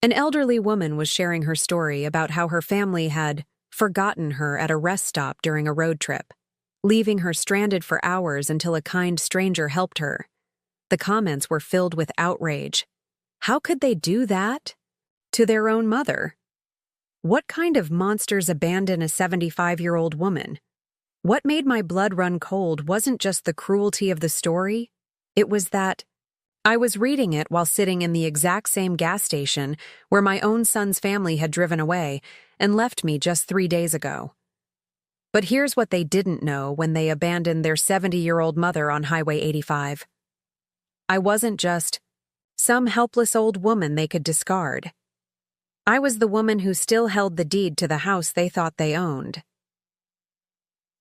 An elderly woman was sharing her story about how her family had forgotten her at a rest stop during a road trip, leaving her stranded for hours until a kind stranger helped her. The comments were filled with outrage. How could they do that? To their own mother? What kind of monsters abandon a 75-year-old woman? What made my blood run cold wasn't just the cruelty of the story, it was that I was reading it while sitting in the exact same gas station where my own son's family had driven away and left me just 3 days ago. But here's what they didn't know when they abandoned their 70-year-old mother on Highway 85. I wasn't just some helpless old woman they could discard. I was the woman who still held the deed to the house they thought they owned.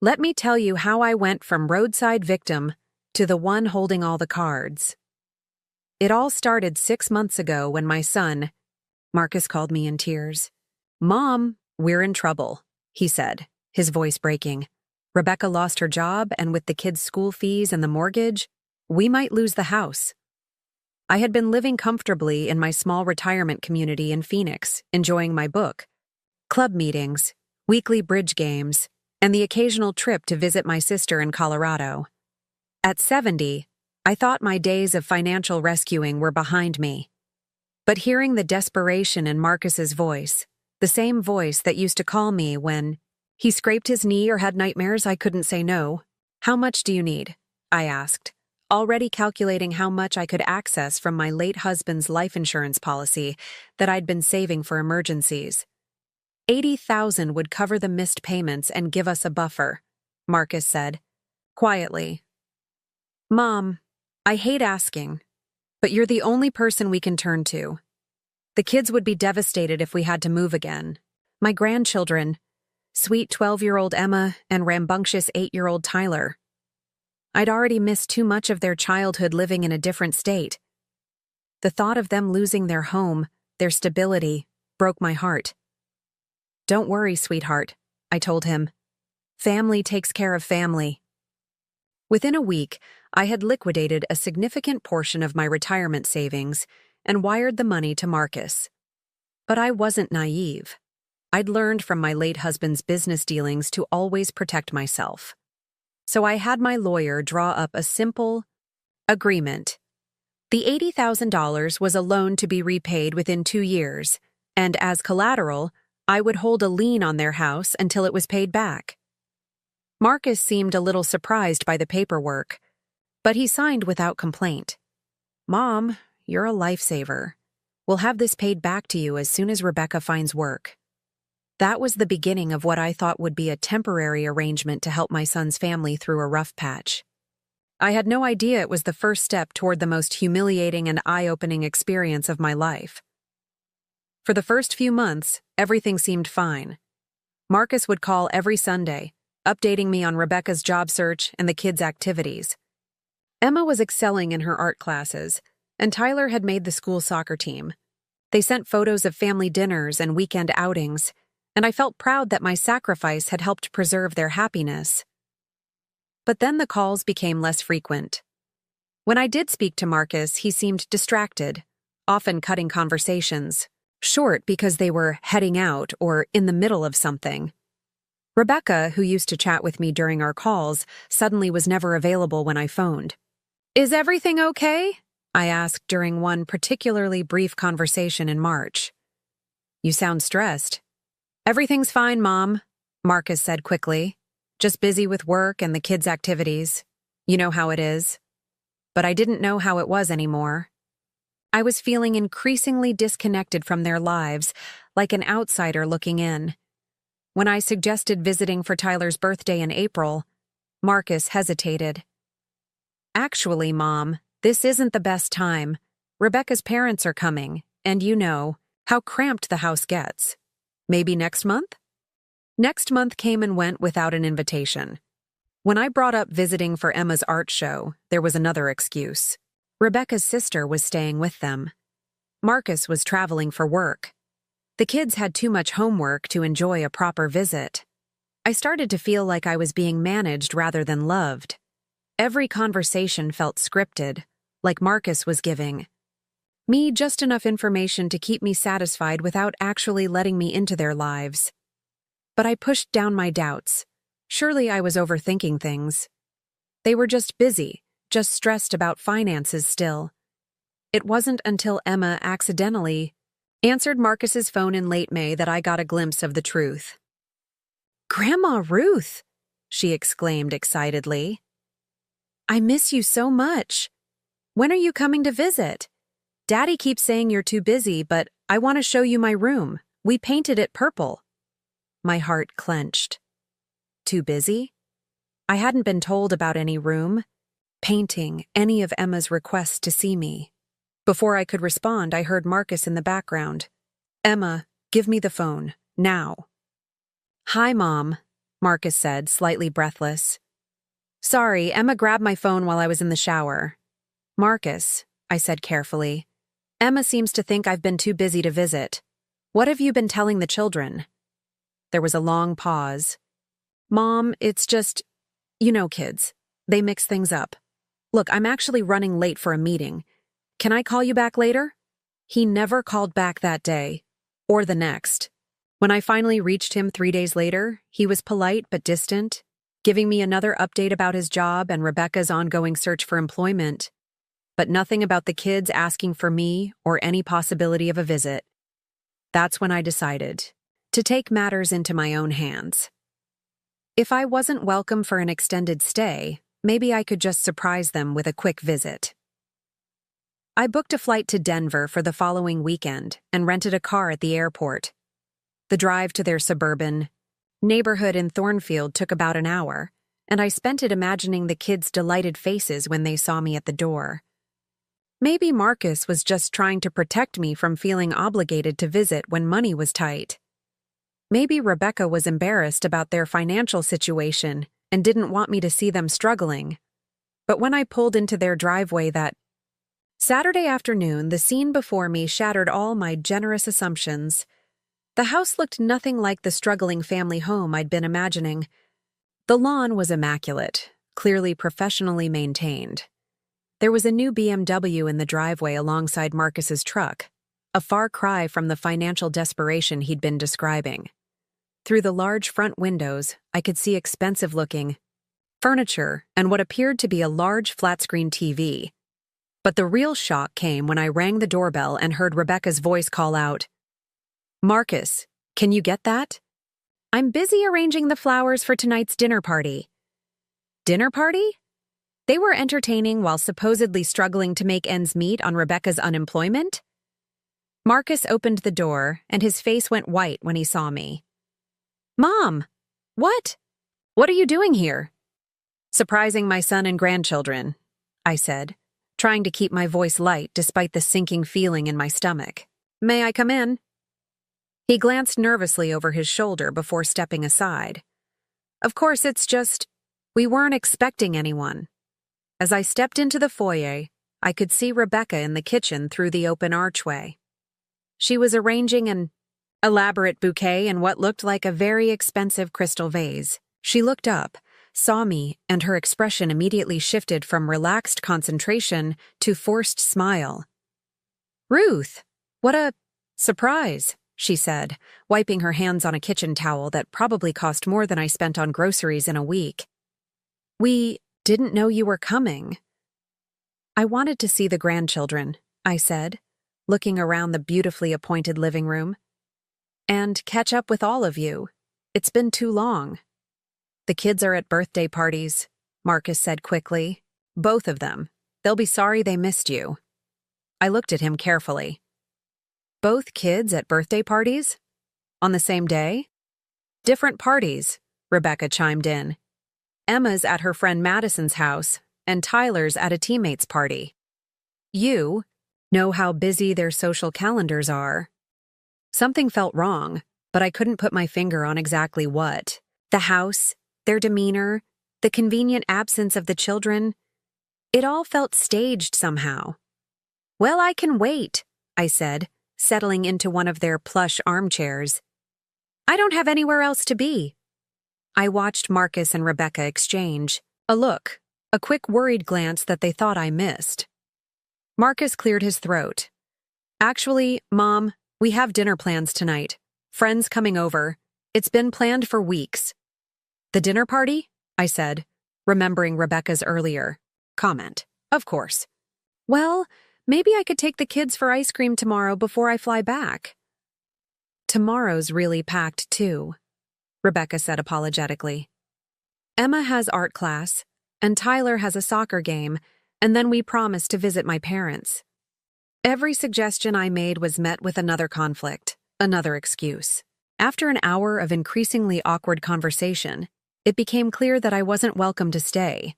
Let me tell you how I went from roadside victim to the one holding all the cards. It all started 6 months ago when my son, Marcus called me in tears. "Mom, we're in trouble," he said, his voice breaking. "Rebecca lost her job, and with the kids' school fees and the mortgage, we might lose the house." I had been living comfortably in my small retirement community in Phoenix, enjoying my book, club meetings, weekly bridge games, and the occasional trip to visit my sister in Colorado. At 70, I thought my days of financial rescuing were behind me. But hearing the desperation in Marcus's voice, the same voice that used to call me when he scraped his knee or had nightmares, I couldn't say no. "How much do you need?" I asked, already calculating how much I could access from my late husband's life insurance policy that I'd been saving for emergencies. $80,000 would cover the missed payments and give us a buffer, Marcus said, quietly. "Mom, I hate asking, but you're the only person we can turn to. The kids would be devastated if we had to move again. My grandchildren, sweet 12-year-old Emma and rambunctious 8-year-old Tyler. I'd already missed too much of their childhood living in a different state. The thought of them losing their home, their stability, broke my heart. Don't worry, sweetheart, I told him. Family takes care of family." Within a week, I had liquidated a significant portion of my retirement savings and wired the money to Marcus. But I wasn't naive. I'd learned from my late husband's business dealings to always protect myself. So I had my lawyer draw up a simple agreement. The $80,000 was a loan to be repaid within 2 years, and as collateral, I would hold a lien on their house until it was paid back. Marcus seemed a little surprised by the paperwork, but he signed without complaint. "Mom, you're a lifesaver. We'll have this paid back to you as soon as Rebecca finds work." That was the beginning of what I thought would be a temporary arrangement to help my son's family through a rough patch. I had no idea it was the first step toward the most humiliating and eye-opening experience of my life. For the first few months, everything seemed fine. Marcus would call every Sunday, updating me on Rebecca's job search and the kids' activities. Emma was excelling in her art classes, and Tyler had made the school soccer team. They sent photos of family dinners and weekend outings, and I felt proud that my sacrifice had helped preserve their happiness. But then the calls became less frequent. When I did speak to Marcus, he seemed distracted, often cutting conversations short because they were heading out or in the middle of something. Rebecca, who used to chat with me during our calls, suddenly was never available when I phoned. "Is everything okay?" I asked during one particularly brief conversation in March. "You sound stressed." "Everything's fine, Mom," Marcus said quickly. "Just busy with work and the kids' activities. You know how it is." But I didn't know how it was anymore. I was feeling increasingly disconnected from their lives, like an outsider looking in. When I suggested visiting for Tyler's birthday in April, Marcus hesitated. "Actually, Mom, this isn't the best time. Rebecca's parents are coming, and you know how cramped the house gets. Maybe next month?" Next month came and went without an invitation. When I brought up visiting for Emma's art show, there was another excuse. Rebecca's sister was staying with them. Marcus was traveling for work. The kids had too much homework to enjoy a proper visit. I started to feel like I was being managed rather than loved. Every conversation felt scripted, like Marcus was giving Me just enough information to keep me satisfied without actually letting me into their lives. But I pushed down my doubts. Surely I was overthinking things. They were just busy, just stressed about finances still. It wasn't until Emma accidentally answered Marcus's phone in late May that I got a glimpse of the truth. "Grandma Ruth!" she exclaimed excitedly. "I miss you so much. When are you coming to visit? Daddy keeps saying you're too busy, but I want to show you my room. We painted it purple." My heart clenched. Too busy? I hadn't been told about any room, painting, any of Emma's requests to see me. Before I could respond, I heard Marcus in the background. "Emma, give me the phone, now." "Hi, Mom," Marcus said, slightly breathless. "Sorry, Emma grabbed my phone while I was in the shower." "Marcus," I said carefully, "Emma seems to think I've been too busy to visit. What have you been telling the children?" There was a long pause. "Mom, it's just, you know kids. They mix things up. Look, I'm actually running late for a meeting. Can I call you back later?" He never called back that day, or the next. When I finally reached him 3 days later, he was polite but distant, giving me another update about his job and Rebecca's ongoing search for employment, but nothing about the kids asking for me or any possibility of a visit. That's when I decided to take matters into my own hands. If I wasn't welcome for an extended stay, maybe I could just surprise them with a quick visit. I booked a flight to Denver for the following weekend and rented a car at the airport. The drive to their suburban neighborhood in Thornfield took about an hour, and I spent it imagining the kids' delighted faces when they saw me at the door. Maybe Marcus was just trying to protect me from feeling obligated to visit when money was tight. Maybe Rebecca was embarrassed about their financial situation and didn't want me to see them struggling. But when I pulled into their driveway that Saturday afternoon, the scene before me shattered all my generous assumptions. The house looked nothing like the struggling family home I'd been imagining. The lawn was immaculate, clearly professionally maintained. There was a new BMW in the driveway alongside Marcus's truck, a far cry from the financial desperation he'd been describing. Through the large front windows, I could see expensive-looking furniture and what appeared to be a large flat-screen TV. But the real shock came when I rang the doorbell and heard Rebecca's voice call out, "Marcus, can you get that? I'm busy arranging the flowers for tonight's dinner party." Dinner party? They were entertaining while supposedly struggling to make ends meet on Rebecca's unemployment? Marcus opened the door, and his face went white when he saw me. "Mom! What? What are you doing here?" "Surprising my son and grandchildren," I said, trying to keep my voice light despite the sinking feeling in my stomach. "May I come in?" He glanced nervously over his shoulder before stepping aside. "Of course, it's just, we weren't expecting anyone." As I stepped into the foyer, I could see Rebecca in the kitchen through the open archway. She was arranging an elaborate bouquet in what looked like a very expensive crystal vase. She looked up, saw me, and her expression immediately shifted from relaxed concentration to forced smile. "Ruth, what a surprise," she said, wiping her hands on a kitchen towel that probably cost more than I spent on groceries in a week. "We didn't know you were coming." "I wanted to see the grandchildren," I said, looking around the beautifully appointed living room. "And catch up with all of you. It's been too long." "The kids are at birthday parties," Marcus said quickly. "Both of them. They'll be sorry they missed you." I looked at him carefully. "Both kids at birthday parties? On the same day?" "Different parties," Rebecca chimed in. "Emma's at her friend Madison's house, and Tyler's at a teammate's party." "You know how busy their social calendars are." Something felt wrong, but I couldn't put my finger on exactly what. The house, their demeanor, the convenient absence of the children. It all felt staged somehow. "Well, I can wait," I said, settling into one of their plush armchairs. "I don't have anywhere else to be." I watched Marcus and Rebecca exchange a look, a quick worried glance that they thought I missed. Marcus cleared his throat. Actually, Mom, we have dinner plans tonight. Friends coming over. It's been planned for weeks. The dinner party? I said, remembering Rebecca's earlier comment. Of course. Well, maybe I could take the kids for ice cream tomorrow before I fly back. Tomorrow's really packed, too, Rebecca said apologetically. Emma has art class, and Tyler has a soccer game, and then we promised to visit my parents. Every suggestion I made was met with another conflict, another excuse. After an hour of increasingly awkward conversation, it became clear that I wasn't welcome to stay.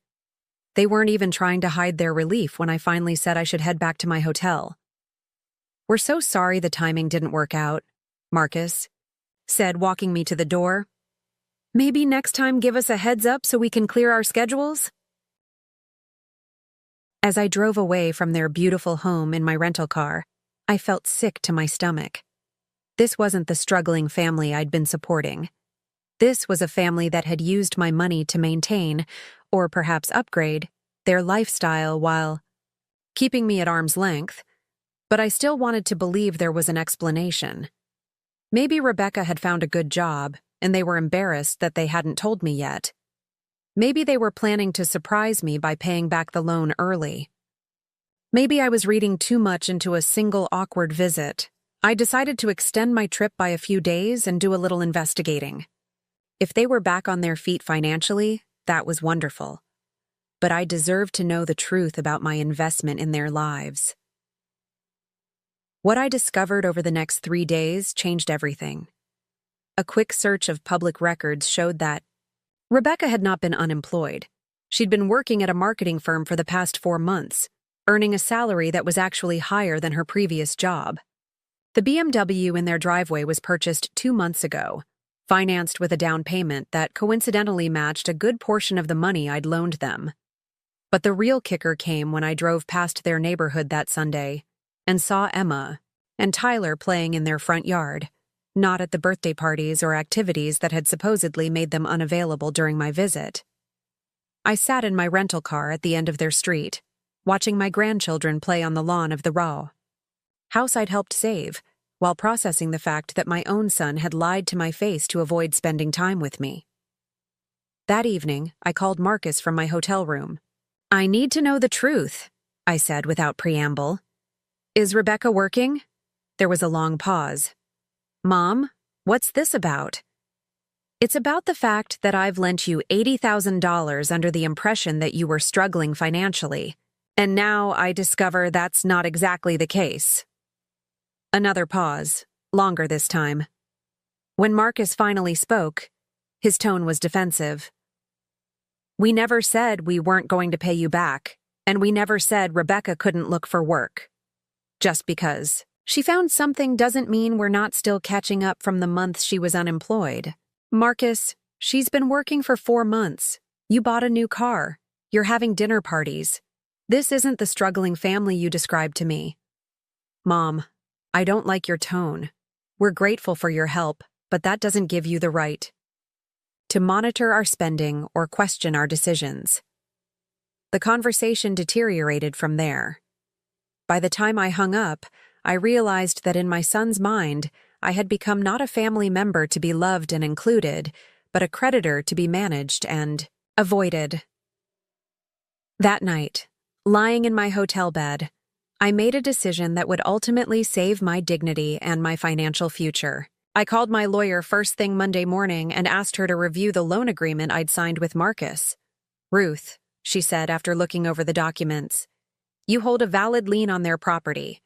They weren't even trying to hide their relief when I finally said I should head back to my hotel. "We're so sorry the timing didn't work out," Marcus said, walking me to the door. "Maybe next time give us a heads up so we can clear our schedules?" As I drove away from their beautiful home in my rental car, I felt sick to my stomach. This wasn't the struggling family I'd been supporting. This was a family that had used my money to maintain, or perhaps upgrade, their lifestyle while keeping me at arm's length, but I still wanted to believe there was an explanation. Maybe Rebecca had found a good job, and they were embarrassed that they hadn't told me yet. Maybe they were planning to surprise me by paying back the loan early. Maybe I was reading too much into a single awkward visit. I decided to extend my trip by a few days and do a little investigating. If they were back on their feet financially, that was wonderful. But I deserved to know the truth about my investment in their lives. What I discovered over the next 3 days changed everything. A quick search of public records showed that Rebecca had not been unemployed. She'd been working at a marketing firm for the past 4 months, earning a salary that was actually higher than her previous job. The BMW in their driveway was purchased 2 months ago, financed with a down payment that coincidentally matched a good portion of the money I'd loaned them. But the real kicker came when I drove past their neighborhood that Sunday and saw Emma and Tyler playing in their front yard, not at the birthday parties or activities that had supposedly made them unavailable during my visit. I sat in my rental car at the end of their street, watching my grandchildren play on the lawn of the house I'd helped save, while processing the fact that my own son had lied to my face to avoid spending time with me. That evening, I called Marcus from my hotel room. "I need to know the truth," I said without preamble. "Is Rebecca working?" There was a long pause. "Mom, what's this about?" "It's about the fact that I've lent you $80,000 under the impression that you were struggling financially, and now I discover that's not exactly the case." Another pause, longer this time. When Marcus finally spoke, his tone was defensive. "We never said we weren't going to pay you back, and we never said Rebecca couldn't look for work. Just because she found something doesn't mean we're not still catching up from the months she was unemployed. Marcus, she's been working for 4 months. You bought a new car. You're having dinner parties. This isn't the struggling family you described to me." "Mom, I don't like your tone. We're grateful for your help, but that doesn't give you the right to monitor our spending or question our decisions." The conversation deteriorated from there. By the time I hung up, I realized that in my son's mind, I had become not a family member to be loved and included, but a creditor to be managed and avoided. That night, lying in my hotel bed, I made a decision that would ultimately save my dignity and my financial future. I called my lawyer first thing Monday morning and asked her to review the loan agreement I'd signed with Marcus. "Ruth," she said after looking over the documents, "you hold a valid lien on their property.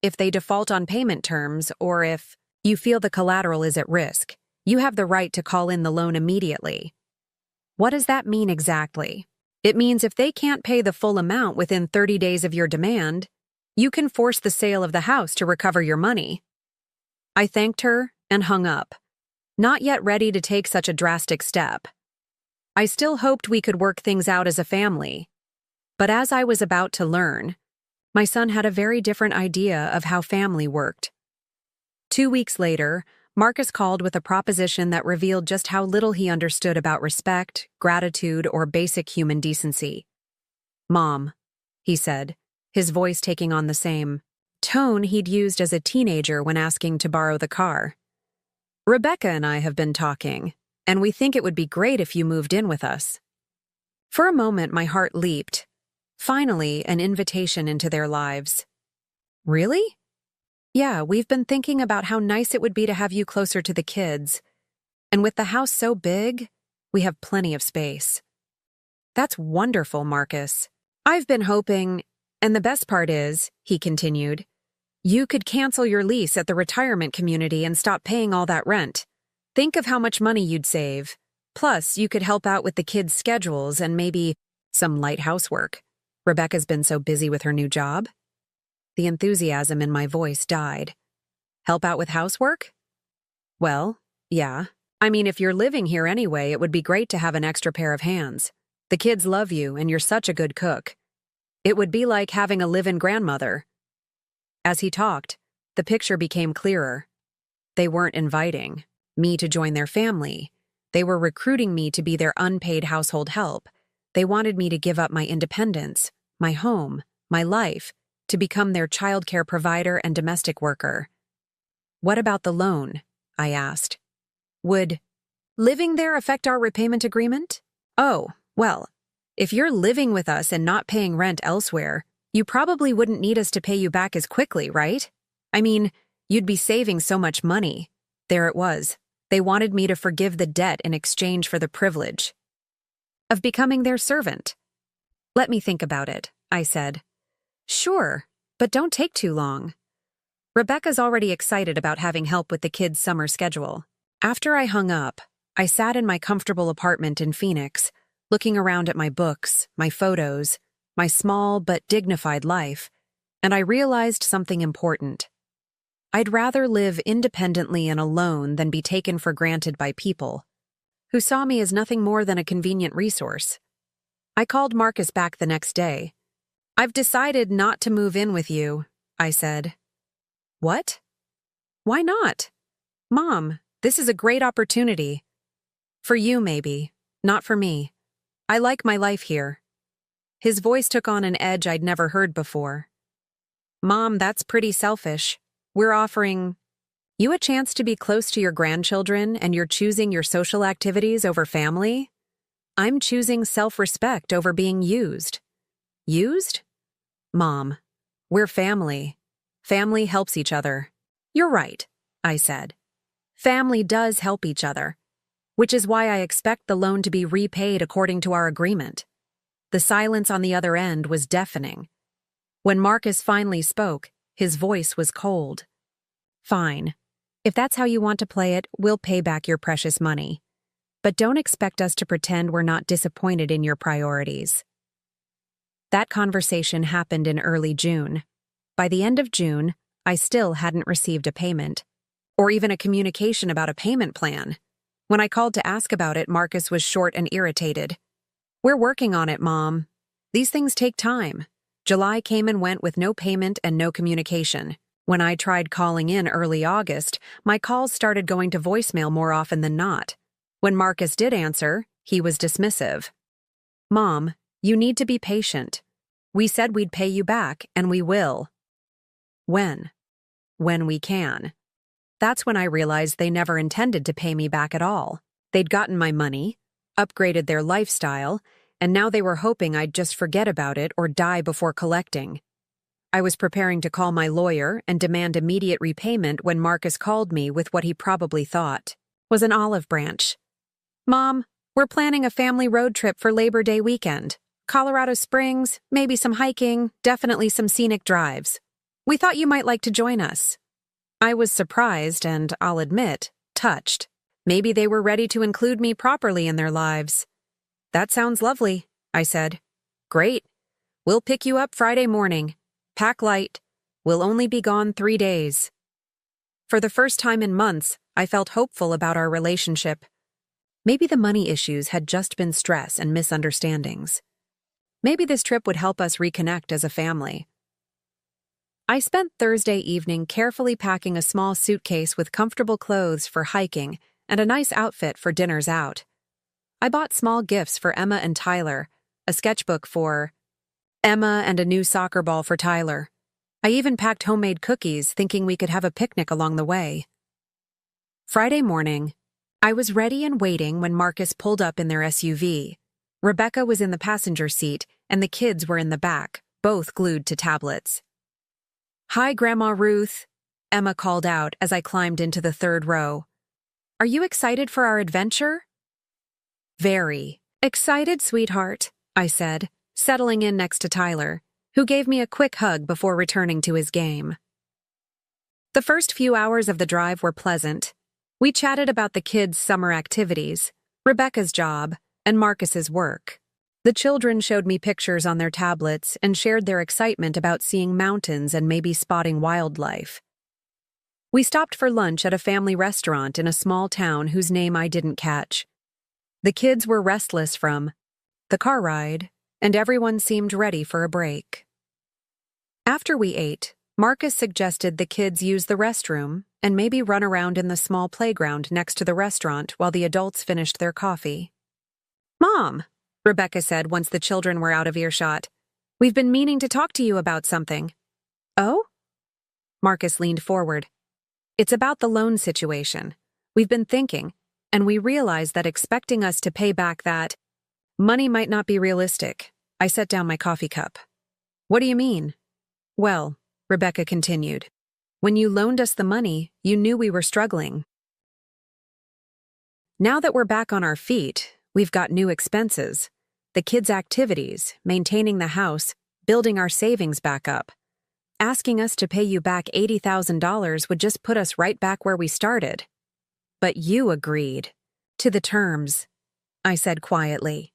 If they default on payment terms, or if you feel the collateral is at risk, you have the right to call in the loan immediately." "What does that mean exactly?" "It means if they can't pay the full amount within 30 days of your demand, you can force the sale of the house to recover your money." I thanked her and hung up, not yet ready to take such a drastic step. I still hoped we could work things out as a family. But as I was about to learn, my son had a very different idea of how family worked. 2 weeks later, Marcus called with a proposition that revealed just how little he understood about respect, gratitude, or basic human decency. "Mom," he said, his voice taking on the same tone he'd used as a teenager when asking to borrow the car. "Rebecca and I have been talking, and we think it would be great if you moved in with us." For a moment, my heart leaped. Finally, an invitation into their lives. "Really?" "Yeah, we've been thinking about how nice it would be to have you closer to the kids. And with the house so big, we have plenty of space." "That's wonderful, Marcus. I've been hoping, and the best part is," he continued, "you could cancel your lease at the retirement community and stop paying all that rent. Think of how much money you'd save. Plus, you could help out with the kids' schedules and maybe some light housework. Rebecca's been so busy with her new job." The enthusiasm in my voice died. "Help out with housework?" "Well, yeah. I mean, if you're living here anyway, it would be great to have an extra pair of hands. The kids love you, and you're such a good cook. It would be like having a live-in grandmother." As he talked, the picture became clearer. They weren't inviting me to join their family. They were recruiting me to be their unpaid household help. They wanted me to give up my independence, my home, my life, to become their childcare provider and domestic worker. "What about the loan?" I asked. "Would living there affect our repayment agreement?" "Oh, well, if you're living with us and not paying rent elsewhere, you probably wouldn't need us to pay you back as quickly, right? I mean, you'd be saving so much money." There it was. They wanted me to forgive the debt in exchange for the privilege of becoming their servant. "Let me think about it," I said. "Sure, but don't take too long." Rebecca's already excited about having help with the kids' summer schedule. After I hung up, I sat in my comfortable apartment in Phoenix, looking around at my books, my photos, my small but dignified life, and I realized something important. I'd rather live independently and alone than be taken for granted by people who saw me as nothing more than a convenient resource. I called Marcus back the next day. "I've decided not to move in with you," I said. "What? Why not?" "Mom, this is a great opportunity. For you, maybe. Not for me. I like my life here." His voice took on an edge I'd never heard before. "Mom, that's pretty selfish. We're offering you a chance to be close to your grandchildren, and you're choosing your social activities over family? I'm choosing self-respect over being used." "Used?" "Mom, we're family. Family helps each other." "You're right," I said. "Family does help each other, which is why I expect the loan to be repaid according to our agreement." The silence on the other end was deafening. When Marcus finally spoke, his voice was cold. "Fine. If that's how you want to play it, we'll pay back your precious money. But don't expect us to pretend we're not disappointed in your priorities." That conversation happened in early June. By the end of June, I still hadn't received a payment, or even a communication about a payment plan. When I called to ask about it, Marcus was short and irritated. "We're working on it, Mom. These things take time." July came and went with no payment and no communication. When I tried calling in early August, my calls started going to voicemail more often than not. When Marcus did answer, he was dismissive. "Mom, you need to be patient. We said we'd pay you back, and we will." "When?" "When we can." That's when I realized they never intended to pay me back at all. They'd gotten my money, upgraded their lifestyle, and now they were hoping I'd just forget about it or die before collecting. I was preparing to call my lawyer and demand immediate repayment when Marcus called me with what he probably thought was an olive branch. "Mom, we're planning a family road trip for Labor Day weekend. Colorado Springs, maybe some hiking, definitely some scenic drives. We thought you might like to join us." I was surprised and, I'll admit, touched. Maybe they were ready to include me properly in their lives. "That sounds lovely," I said. "Great. We'll pick you up Friday morning. Pack light. We'll only be gone 3 days." For the first time in months, I felt hopeful about our relationship. Maybe the money issues had just been stress and misunderstandings. Maybe this trip would help us reconnect as a family. I spent Thursday evening carefully packing a small suitcase with comfortable clothes for hiking and a nice outfit for dinners out. I bought small gifts for Emma and Tyler, a sketchbook for Emma and a new soccer ball for Tyler. I even packed homemade cookies, thinking we could have a picnic along the way. Friday morning, I was ready and waiting when Marcus pulled up in their SUV. Rebecca was in the passenger seat, and the kids were in the back, both glued to tablets. "Hi, Grandma Ruth," Emma called out as I climbed into the third row. "Are you excited for our adventure?" "Very excited, sweetheart," I said, settling in next to Tyler, who gave me a quick hug before returning to his game. The first few hours of the drive were pleasant. We chatted about the kids' summer activities, Rebecca's job, and Marcus's work. The children showed me pictures on their tablets and shared their excitement about seeing mountains and maybe spotting wildlife. We stopped for lunch at a family restaurant in a small town whose name I didn't catch. The kids were restless from the car ride, and everyone seemed ready for a break. After we ate, Marcus suggested the kids use the restroom and maybe run around in the small playground next to the restaurant while the adults finished their coffee. "Mom," Rebecca said once the children were out of earshot, "we've been meaning to talk to you about something." "Oh?" Marcus leaned forward. "It's about the loan situation. We've been thinking, and we realized that expecting us to pay back that money might not be realistic." I set down my coffee cup. "What do you mean?" "Well," Rebecca continued, "when you loaned us the money, you knew we were struggling. Now that we're back on our feet, we've got new expenses. The kids' activities, maintaining the house, building our savings back up. Asking us to pay you back $80,000 would just put us right back where we started. But you agreed to the terms," I said quietly.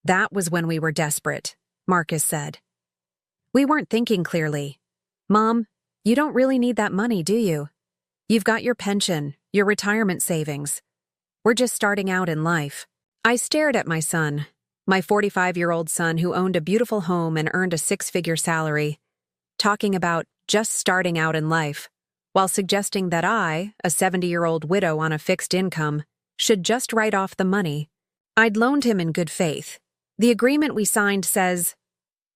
"That was when we were desperate," Marcus said. "We weren't thinking clearly. Mom, you don't really need that money, do you? You've got your pension, your retirement savings. We're just starting out in life." I stared at my son, my 45-year-old son who owned a beautiful home and earned a six-figure salary, talking about just starting out in life, while suggesting that I, a 70-year-old widow on a fixed income, should just write off the money. I'd loaned him in good faith. The agreement we signed says—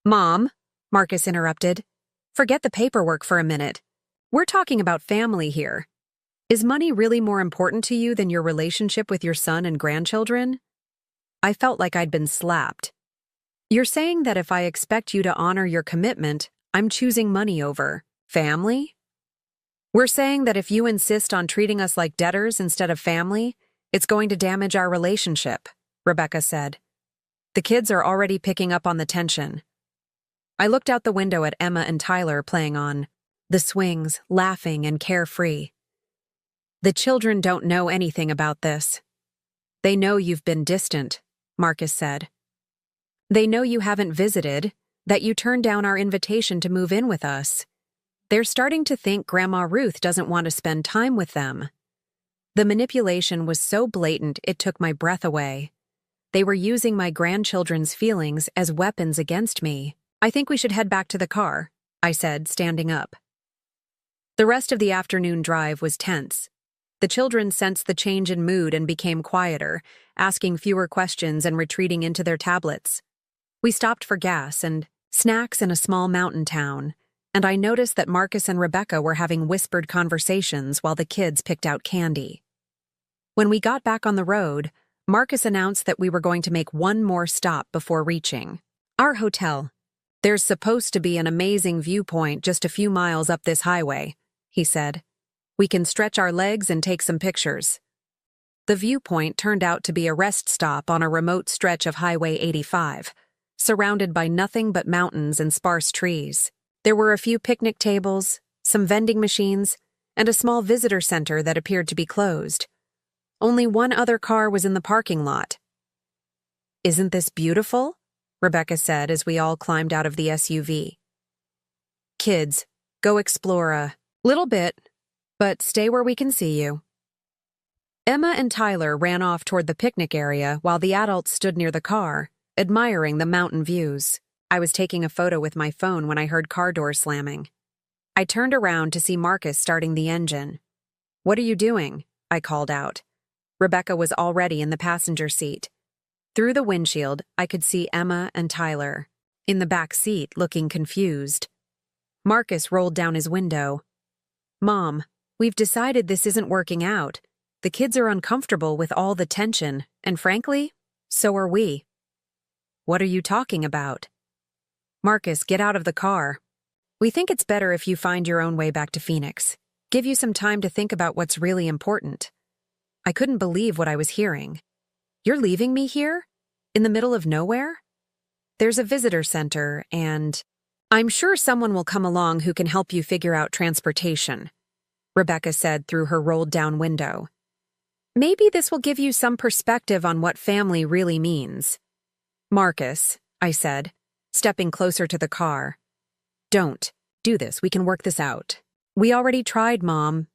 "Mom," Marcus interrupted, "forget the paperwork for a minute. We're talking about family here. Is money really more important to you than your relationship with your son and grandchildren?" I felt like I'd been slapped. "You're saying that if I expect you to honor your commitment, I'm choosing money over family? We're saying that if you insist on treating us like debtors instead of family, it's going to damage our relationship," Rebecca said. "The kids are already picking up on the tension." I looked out the window at Emma and Tyler playing on the swings, laughing and carefree. "The children don't know anything about this. They know you've been distant," Marcus said. "They know you haven't visited, that you turned down our invitation to move in with us. They're starting to think Grandma Ruth doesn't want to spend time with them." The manipulation was so blatant it took my breath away. They were using my grandchildren's feelings as weapons against me. "I think we should head back to the car," I said, standing up. The rest of the afternoon drive was tense. The children sensed the change in mood and became quieter, asking fewer questions and retreating into their tablets. We stopped for gas and snacks in a small mountain town, and I noticed that Marcus and Rebecca were having whispered conversations while the kids picked out candy. When we got back on the road, Marcus announced that we were going to make one more stop before reaching our hotel. "There's supposed to be an amazing viewpoint just a few miles up this highway," he said. "We can stretch our legs and take some pictures." The viewpoint turned out to be a rest stop on a remote stretch of Highway 85, surrounded by nothing but mountains and sparse trees. There were a few picnic tables, some vending machines, and a small visitor center that appeared to be closed. Only one other car was in the parking lot. "Isn't this beautiful?" Rebecca said as we all climbed out of the SUV. "Kids, go explore a little bit, but stay where we can see you." Emma and Tyler ran off toward the picnic area while the adults stood near the car, admiring the mountain views. I was taking a photo with my phone when I heard car doors slamming. I turned around to see Marcus starting the engine. "What are you doing?" I called out. Rebecca was already in the passenger seat. Through the windshield, I could see Emma and Tyler, in the back seat looking confused. Marcus rolled down his window. "Mom, we've decided this isn't working out. The kids are uncomfortable with all the tension, and frankly, so are we." "What are you talking about?" "Marcus, get out of the car. We think it's better if you find your own way back to Phoenix. Give you some time to think about what's really important." I couldn't believe what I was hearing. "You're leaving me here? In the middle of nowhere?" "There's a visitor center, and I'm sure someone will come along who can help you figure out transportation," Rebecca said through her rolled-down window. "Maybe this will give you some perspective on what family really means." "Marcus," I said, stepping closer to the car. "Don't do this. We can work this out. We already tried, Mom.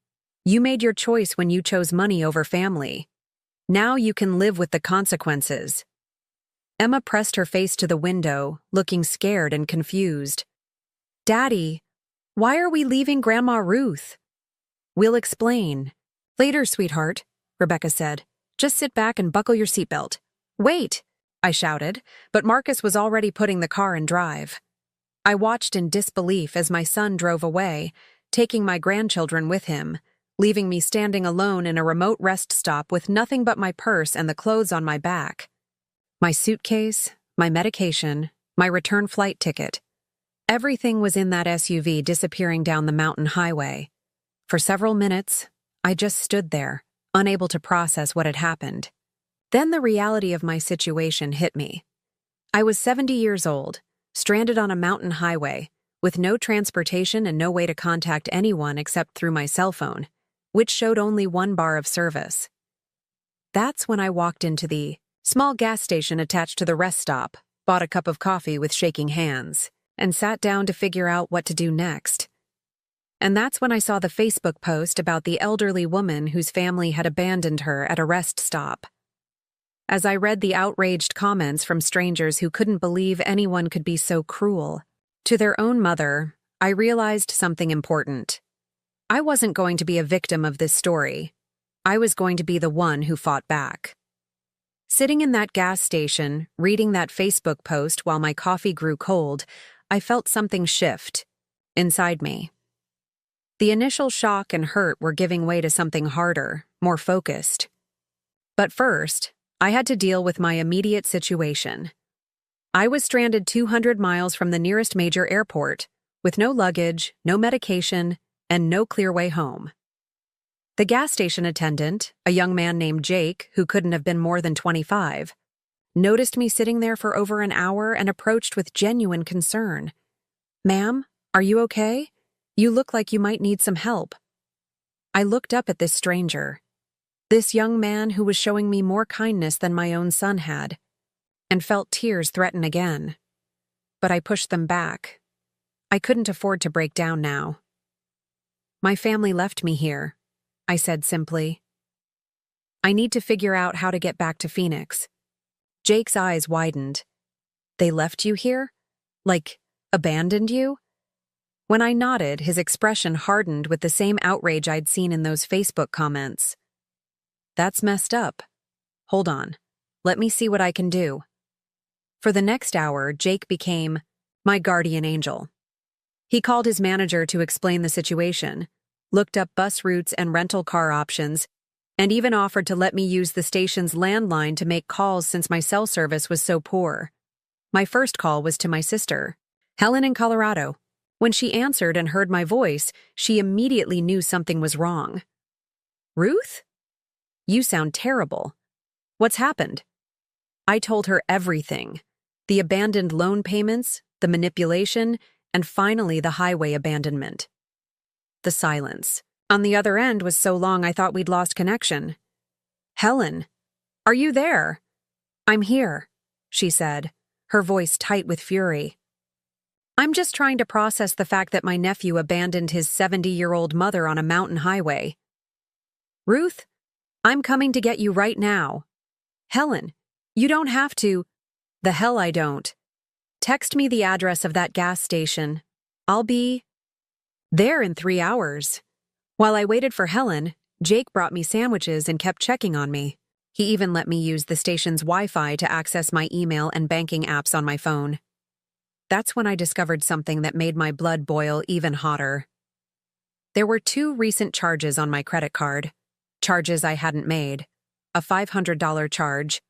You made your choice when you chose money over family. Now you can live with the consequences." Emma pressed her face to the window, looking scared and confused. "Daddy, why are we leaving Grandma Ruth?" "We'll explain later, sweetheart," Rebecca said. "Just sit back and buckle your seatbelt." "Wait!" I shouted, but Marcus was already putting the car in drive. I watched in disbelief as my son drove away, taking my grandchildren with him, leaving me standing alone in a remote rest stop with nothing but my purse and the clothes on my back. My suitcase, my medication, my return flight ticket. Everything was in that SUV disappearing down the mountain highway. For several minutes, I just stood there, unable to process what had happened. Then the reality of my situation hit me. I was 70 years old, stranded on a mountain highway, with no transportation and no way to contact anyone except through my cell phone, which showed only one bar of service. That's when I walked into the small gas station attached to the rest stop, bought a cup of coffee with shaking hands, and sat down to figure out what to do next. And that's when I saw the Facebook post about the elderly woman whose family had abandoned her at a rest stop. As I read the outraged comments from strangers who couldn't believe anyone could be so cruel to their own mother, I realized something important. I wasn't going to be a victim of this story. I was going to be the one who fought back. Sitting in that gas station, reading that Facebook post while my coffee grew cold, I felt something shift inside me. The initial shock and hurt were giving way to something harder, more focused. But first, I had to deal with my immediate situation. I was stranded 200 miles from the nearest major airport, with no luggage, no medication, and no clear way home. The gas station attendant, a young man named Jake, who couldn't have been more than 25, noticed me sitting there for over an hour and approached with genuine concern. "Ma'am, are you okay? You look like you might need some help." I looked up at this stranger, this young man who was showing me more kindness than my own son had, and felt tears threaten again. But I pushed them back. I couldn't afford to break down now. "My family left me here," I said simply. "I need to figure out how to get back to Phoenix." Jake's eyes widened. "They left you here? Like, abandoned you?" When I nodded, his expression hardened with the same outrage I'd seen in those Facebook comments. "That's messed up. Hold on. Let me see what I can do." For the next hour, Jake became my guardian angel. He called his manager to explain the situation, looked up bus routes and rental car options, and even offered to let me use the station's landline to make calls since my cell service was so poor. My first call was to my sister, Helen in Colorado. When she answered and heard my voice, she immediately knew something was wrong. "Ruth? You sound terrible. What's happened?" I told her everything. The abandoned loan payments, the manipulation, and finally the highway abandonment. The silence on the other end was so long I thought we'd lost connection. "Helen, are you there?" "I'm here," she said, her voice tight with fury. "I'm just trying to process the fact that my nephew abandoned his 70-year-old mother on a mountain highway." "Ruth, I'm coming to get you right now." "Helen, you don't have to." "The hell I don't. Text me the address of that gas station. I'll be there in 3 hours." While I waited for Helen, Jake brought me sandwiches and kept checking on me. He even let me use the station's Wi-Fi to access my email and banking apps on my phone. That's when I discovered something that made my blood boil even hotter. There were 2 recent charges on my credit card, charges I hadn't made, a $500 charge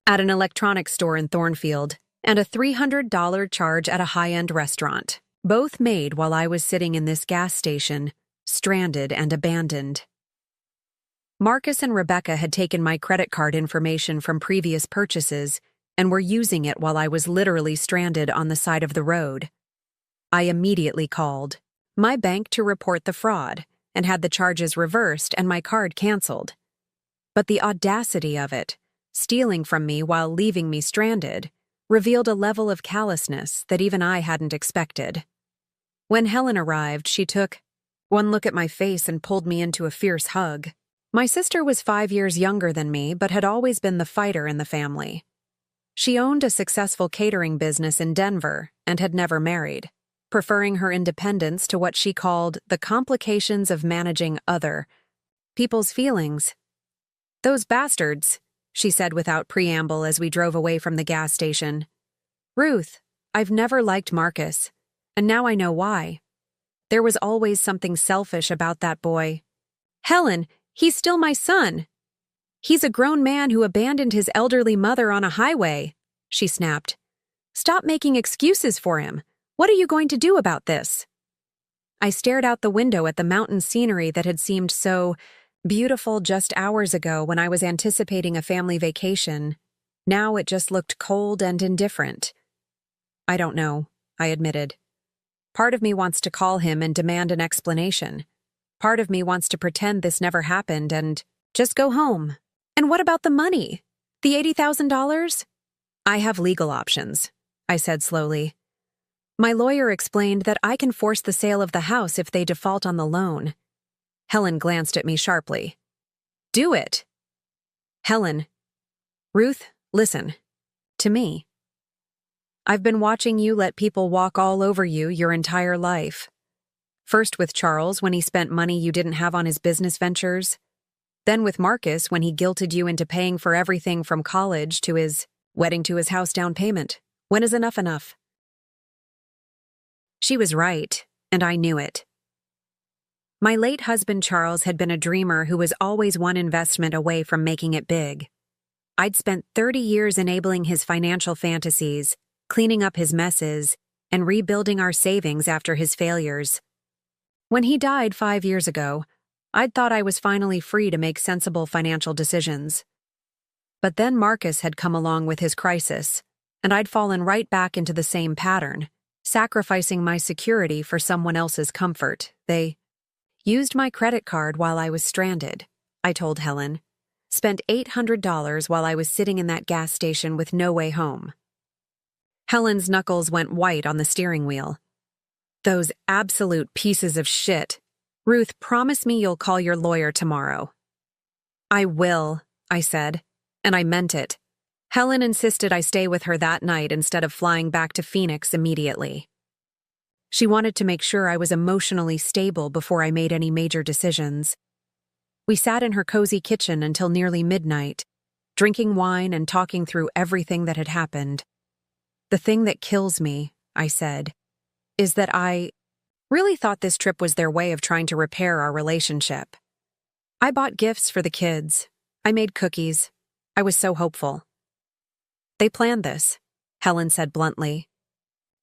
at an electronics store in Thornfield, and a $300 charge at a high-end restaurant, both made while I was sitting in this gas station, stranded and abandoned. Marcus and Rebecca had taken my credit card information from previous purchases and were using it while I was literally stranded on the side of the road. I immediately called my bank to report the fraud and had the charges reversed and my card canceled. But the audacity of it, stealing from me while leaving me stranded, revealed a level of callousness that even I hadn't expected. When Helen arrived, she took one look at my face and pulled me into a fierce hug. My sister was 5 years younger than me, but had always been the fighter in the family. She owned a successful catering business in Denver and had never married, preferring her independence to what she called the complications of managing other people's feelings. "Those bastards," she said without preamble as we drove away from the gas station. "Ruth, I've never liked Marcus, and now I know why. There was always something selfish about that boy. Helen, he's still my son. He's a grown man who abandoned his elderly mother on a highway," she snapped. "Stop making excuses for him. What are you going to do about this?" I stared out the window at the mountain scenery that had seemed so beautiful just hours ago when I was anticipating a family vacation. Now it just looked cold and indifferent. "I don't know," I admitted. "Part of me wants to call him and demand an explanation. Part of me wants to pretend this never happened and just go home." "And what about the money? The $80,000? "I have legal options," I said slowly. "My lawyer explained that I can force the sale of the house if they default on the loan." Helen glanced at me sharply. "Do it." "Helen." "Ruth, listen. To me. I've been watching you let people walk all over you your entire life. First with Charles when he spent money you didn't have on his business ventures. Then with Marcus when he guilted you into paying for everything from college to his wedding to his house down payment. When is enough enough?" She was right, and I knew it. My late husband Charles had been a dreamer who was always one investment away from making it big. I'd spent 30 years enabling his financial fantasies, cleaning up his messes, and rebuilding our savings after his failures. When he died 5 years ago, I'd thought I was finally free to make sensible financial decisions. But then Marcus had come along with his crisis, and I'd fallen right back into the same pattern, sacrificing my security for someone else's comfort. They used my credit card while I was stranded, I told Helen. Spent $800 while I was sitting in that gas station with no way home. Helen's knuckles went white on the steering wheel. "Those absolute pieces of shit. Ruth, promise me you'll call your lawyer tomorrow." "I will," I said, and I meant it. Helen insisted I stay with her that night instead of flying back to Phoenix immediately. She wanted to make sure I was emotionally stable before I made any major decisions. We sat in her cozy kitchen until nearly midnight, drinking wine and talking through everything that had happened. "The thing that kills me," I said, "is that I really thought this trip was their way of trying to repair our relationship. I bought gifts for the kids. I made cookies. I was so hopeful." "They planned this," Helen said bluntly.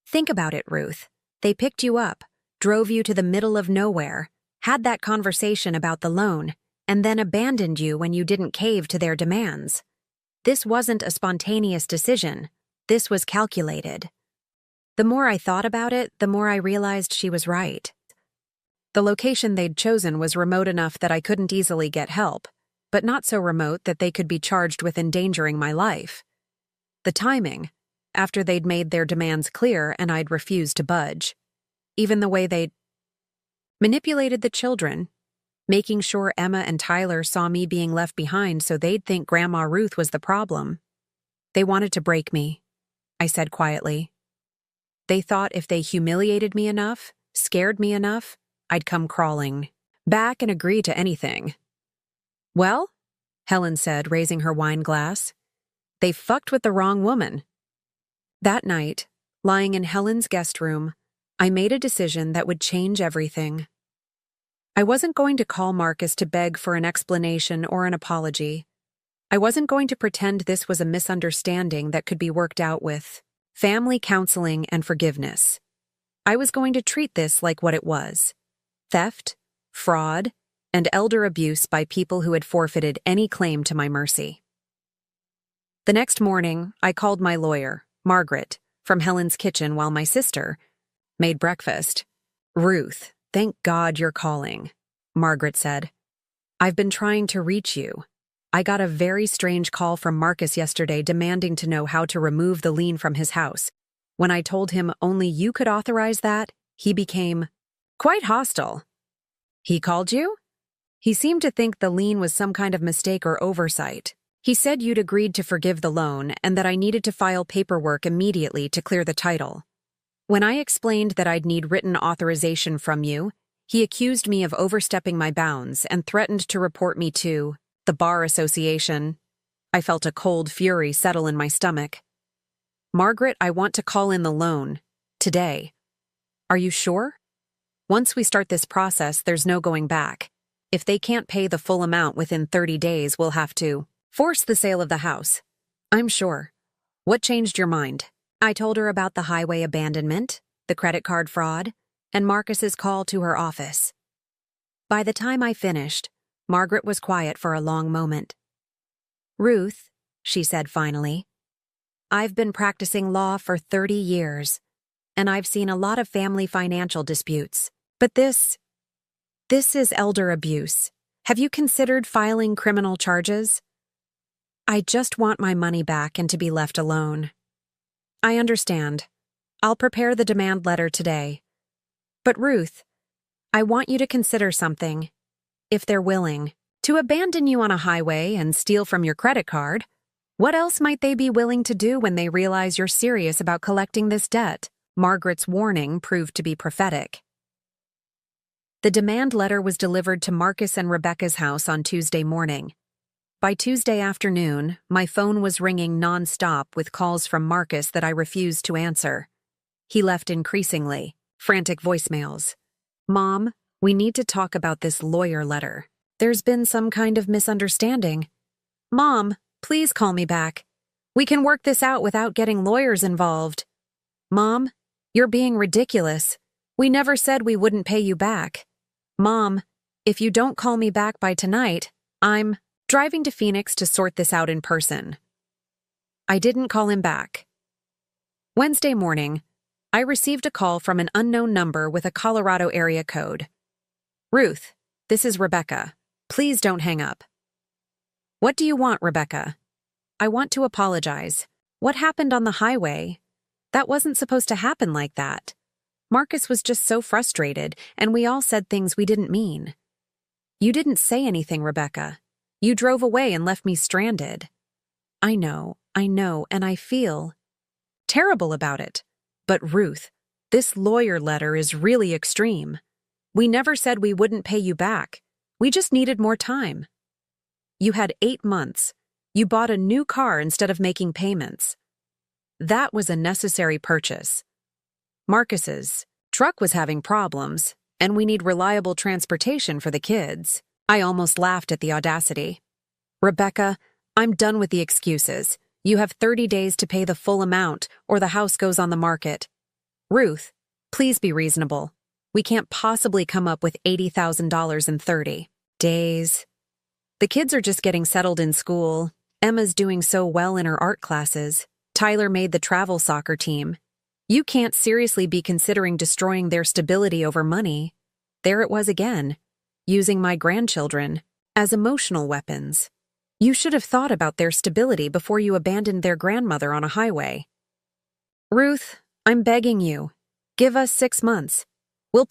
"Think about it, Ruth. They picked you up, drove you to the middle of nowhere, had that conversation about the loan, and then abandoned you when you didn't cave to their demands. This wasn't a spontaneous decision. This was calculated." The more I thought about it, the more I realized she was right. The location they'd chosen was remote enough that I couldn't easily get help, but not so remote that they could be charged with endangering my life. The timing, after they'd made their demands clear and I'd refused to budge. Even the way they'd manipulated the children, making sure Emma and Tyler saw me being left behind so they'd think Grandma Ruth was the problem. "They wanted to break me," I said quietly. "They thought if they humiliated me enough, scared me enough, I'd come crawling back and agree to anything." "Well," Helen said, raising her wine glass, "they fucked with the wrong woman." That night, Lying in Helen's guest room, I made a decision that would change everything. I wasn't going to call Marcus to beg for an explanation or an apology. I wasn't going to pretend this was a misunderstanding that could be worked out with family counseling and forgiveness. I was going to treat this like what it was: theft, fraud, and elder abuse by people who had forfeited any claim to my mercy. The next morning, I called my lawyer, Margaret, from Helen's kitchen while my sister made breakfast. "Ruth, thank God you're calling," Margaret said. "I've been trying to reach you. I got a very strange call from Marcus yesterday demanding to know how to remove the lien from his house. When I told him only you could authorize that, he became quite hostile." "He called you?" "He seemed to think the lien was some kind of mistake or oversight. He said you'd agreed to forgive the loan and that I needed to file paperwork immediately to clear the title. When I explained that I'd need written authorization from you, he accused me of overstepping my bounds and threatened to report me to the Bar Association." I felt a cold fury settle in my stomach. "Margaret, I want to call in the loan. Today." "Are you sure?" "Once we start this process, there's no going back. If they can't pay the full amount within 30 days, we'll have to force the sale of the house." "I'm sure. What changed your mind?" I told her about the highway abandonment, the credit card fraud, and Marcus's call to her office. By the time I finished, Margaret was quiet for a long moment. "Ruth," she said finally, "I've been practicing law for 30 years, and I've seen a lot of family financial disputes. But this is elder abuse. Have you considered filing criminal charges?" "I just want my money back and to be left alone." "I understand. I'll prepare the demand letter today. But Ruth, I want you to consider something. If they're willing to abandon you on a highway and steal from your credit card, what else might they be willing to do when they realize you're serious about collecting this debt?" Margaret's warning proved to be prophetic. The demand letter was delivered to Marcus and Rebecca's house on Tuesday morning. By Tuesday afternoon, my phone was ringing non-stop with calls from Marcus that I refused to answer. He left increasingly frantic voicemails. "Mom, we need to talk about this lawyer letter. There's been some kind of misunderstanding." "Mom, please call me back. We can work this out without getting lawyers involved." "Mom, you're being ridiculous. We never said we wouldn't pay you back." "Mom, if you don't call me back by tonight, I'm driving to Phoenix to sort this out in person." I didn't call him back. Wednesday morning, I received a call from an unknown number with a Colorado area code. "Ruth, this is Rebecca. Please don't hang up." "What do you want, Rebecca?" "I want to apologize. What happened on the highway? That wasn't supposed to happen like that. Marcus was just so frustrated, and we all said things we didn't mean." "You didn't say anything, Rebecca. You drove away and left me stranded." I know, and I feel terrible about it. But Ruth, this lawyer letter is really extreme. We never said we wouldn't pay you back. We just needed more time. You had 8 months. You bought a new car instead of making payments. That was a necessary purchase. Marcus's truck was having problems, and we need reliable transportation for the kids. I almost laughed at the audacity. "Rebecca, I'm done with the excuses. You have 30 days to pay the full amount, or the house goes on the market." "Ruth, please be reasonable. We can't possibly come up with $80,000 in 30 days. The kids are just getting settled in school. Emma's doing so well in her art classes. Tyler made the travel soccer team. You can't seriously be considering destroying their stability over money." There it was again, using my grandchildren as emotional weapons. "You should have thought about their stability before you abandoned their grandmother on a highway." "Ruth, I'm begging you. Give us 6 months. We'll pay